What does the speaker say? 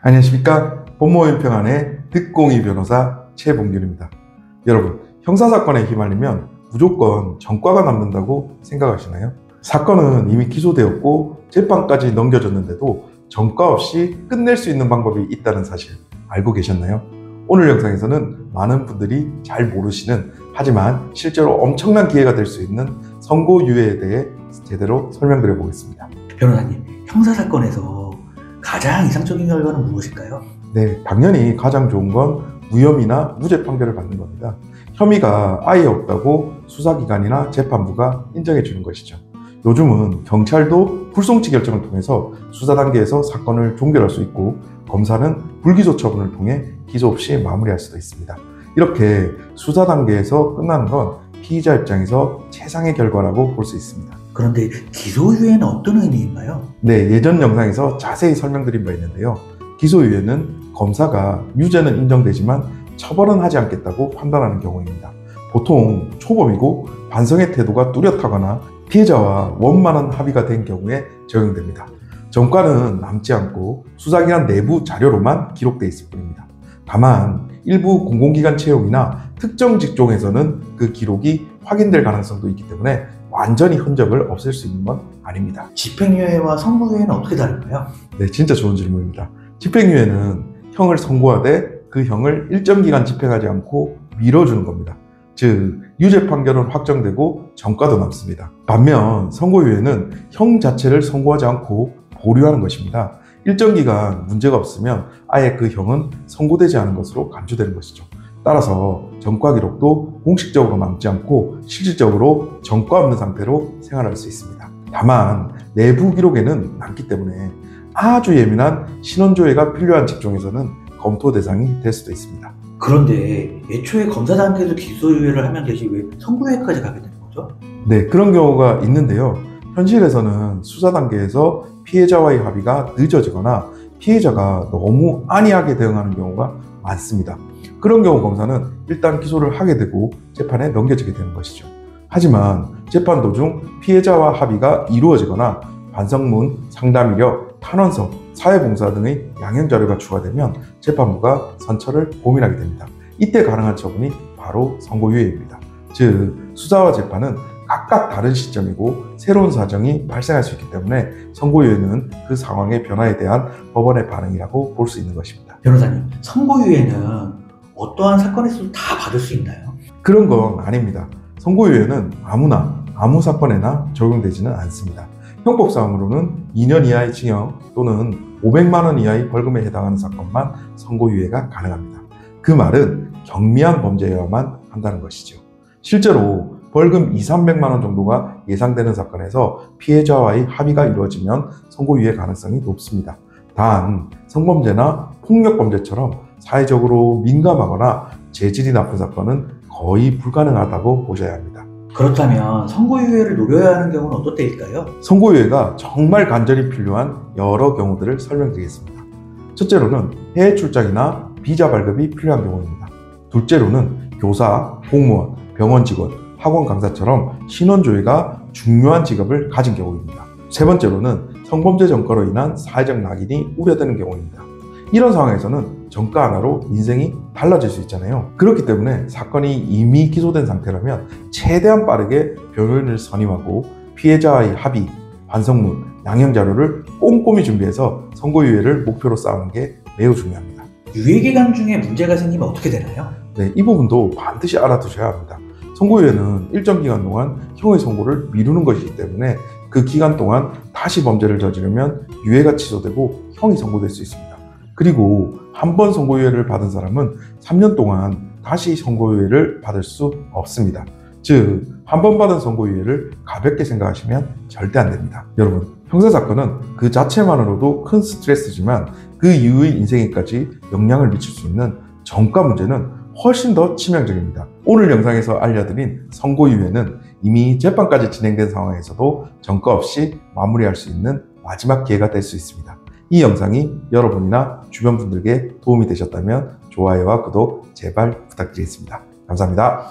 안녕하십니까. 법무법인평안의 득공이 변호사 최봉균입니다. 여러분, 형사사건에 휘말리면 무조건 전과가 남는다고 생각하시나요? 사건은 이미 기소되었고 재판까지 넘겨졌는데도 전과 없이 끝낼 수 있는 방법이 있다는 사실 알고 계셨나요? 오늘 영상에서는 많은 분들이 잘 모르시는, 하지만 실제로 엄청난 기회가 될 수 있는 선고유예에 대해 제대로 설명드려 보겠습니다. 변호사님, 형사사건에서 가장 이상적인 결과는 무엇일까요? 네, 당연히 가장 좋은 건 무혐의나 무죄 판결을 받는 겁니다. 혐의가 아예 없다고 수사기관이나 재판부가 인정해 주는 것이죠. 요즘은 경찰도 불송치 결정을 통해서 수사 단계에서 사건을 종결할 수 있고, 검사는 불기소 처분을 통해 기소 없이 마무리할 수도 있습니다. 이렇게 수사 단계에서 끝나는 건 피의자 입장에서 최상의 결과라고 볼 수 있습니다. 그런데 기소유예는 어떤 의미인가요? 네, 예전 영상에서 자세히 설명드린 바 있는데요. 기소유예는 검사가 유죄는 인정되지만 처벌은 하지 않겠다고 판단하는 경우입니다. 보통 초범이고 반성의 태도가 뚜렷하거나 피해자와 원만한 합의가 된 경우에 적용됩니다. 전과는 남지 않고 수사기관 내부 자료로만 기록돼 있을 뿐입니다. 다만 일부 공공기관 채용이나 특정 직종에서는 그 기록이 확인될 가능성도 있기 때문에 완전히 흔적을 없앨 수 있는 건 아닙니다. 집행유예와 선고유예는 어떻게 다른가요? 네, 진짜 좋은 질문입니다. 집행유예는 형을 선고하되 그 형을 일정 기간 집행하지 않고 미뤄주는 겁니다. 즉, 유죄 판결은 확정되고 전과도 남습니다. 반면 선고유예는 형 자체를 선고하지 않고 보류하는 것입니다. 일정 기간 문제가 없으면 아예 그 형은 선고되지 않은 것으로 간주되는 것이죠. 따라서 전과 기록도 공식적으로 남지 않고 실질적으로 전과 없는 상태로 생활할 수 있습니다. 다만 내부 기록에는 남기 때문에 아주 예민한 신원조회가 필요한 직종에서는 검토 대상이 될 수도 있습니다. 그런데 애초에 검사 단계에서 기소유예를 하면 되지 왜 선고유예까지 가게 되는 거죠? 네, 그런 경우가 있는데요. 현실에서는 수사 단계에서 피해자와의 합의가 늦어지거나 피해자가 너무 안이하게 대응하는 경우가 많습니다. 그런 경우 검사는 일단 기소를 하게 되고 재판에 넘겨지게 되는 것이죠. 하지만 재판 도중 피해자와 합의가 이루어지거나 반성문, 상담 이력, 탄원서, 사회봉사 등의 양형자료가 추가되면 재판부가 선처를 고민하게 됩니다. 이때 가능한 처분이 바로 선고유예입니다. 즉, 수사와 재판은 각각 다른 시점이고 새로운 사정이 발생할 수 있기 때문에 선고유예는 그 상황의 변화에 대한 법원의 반응이라고 볼 수 있는 것입니다. 변호사님, 선고유예는 어떠한 사건에서도 다 받을 수 있나요? 그런 건 아닙니다. 선고유예는 아무나 아무 사건에나 적용되지는 않습니다. 형법상으로는 2년 이하의 징역 또는 500만 원 이하의 벌금에 해당하는 사건만 선고유예가 가능합니다. 그 말은 경미한 범죄여야만 한다는 것이죠. 실제로 벌금 200~300만 원 정도가 예상되는 사건에서 피해자와의 합의가 이루어지면 선고유예 가능성이 높습니다. 단, 성범죄나 폭력범죄처럼 사회적으로 민감하거나 재질이 나쁜 사건은 거의 불가능하다고 보셔야 합니다. 그렇다면 선고유예를 노려야 하는 경우는 어떤 때일까요? 선고유예가 정말 간절히 필요한 여러 경우들을 설명드리겠습니다. 첫째로는 해외 출장이나 비자 발급이 필요한 경우입니다. 둘째로는 교사, 공무원, 병원 직원, 학원 강사처럼 신원조회가 중요한 직업을 가진 경우입니다. 세 번째로는 성범죄 전과로 인한 사회적 낙인이 우려되는 경우입니다. 이런 상황에서는 전과 하나로 인생이 달라질 수 있잖아요. 그렇기 때문에 사건이 이미 기소된 상태라면 최대한 빠르게 변호인을 선임하고 피해자와의 합의, 반성문, 양형자료를 꼼꼼히 준비해서 선고유예를 목표로 쌓는 게 매우 중요합니다. 유예기간 중에 문제가 생기면 어떻게 되나요? 네, 이 부분도 반드시 알아두셔야 합니다. 선고유예는 일정 기간 동안 형의 선고를 미루는 것이기 때문에 그 기간 동안 다시 범죄를 저지르면 유예가 취소되고 형이 선고될 수 있습니다. 그리고 한 번 선고유예를 받은 사람은 3년 동안 다시 선고유예를 받을 수 없습니다. 즉, 한 번 받은 선고유예를 가볍게 생각하시면 절대 안 됩니다. 여러분, 형사사건은 그 자체만으로도 큰 스트레스지만 그 이후의 인생에까지 영향을 미칠 수 있는 전과 문제는 훨씬 더 치명적입니다. 오늘 영상에서 알려드린 선고유예는 이미 재판까지 진행된 상황에서도 전과 없이 마무리할 수 있는 마지막 기회가 될 수 있습니다. 이 영상이 여러분이나 주변 분들께 도움이 되셨다면 좋아요와 구독 제발 부탁드리겠습니다. 감사합니다.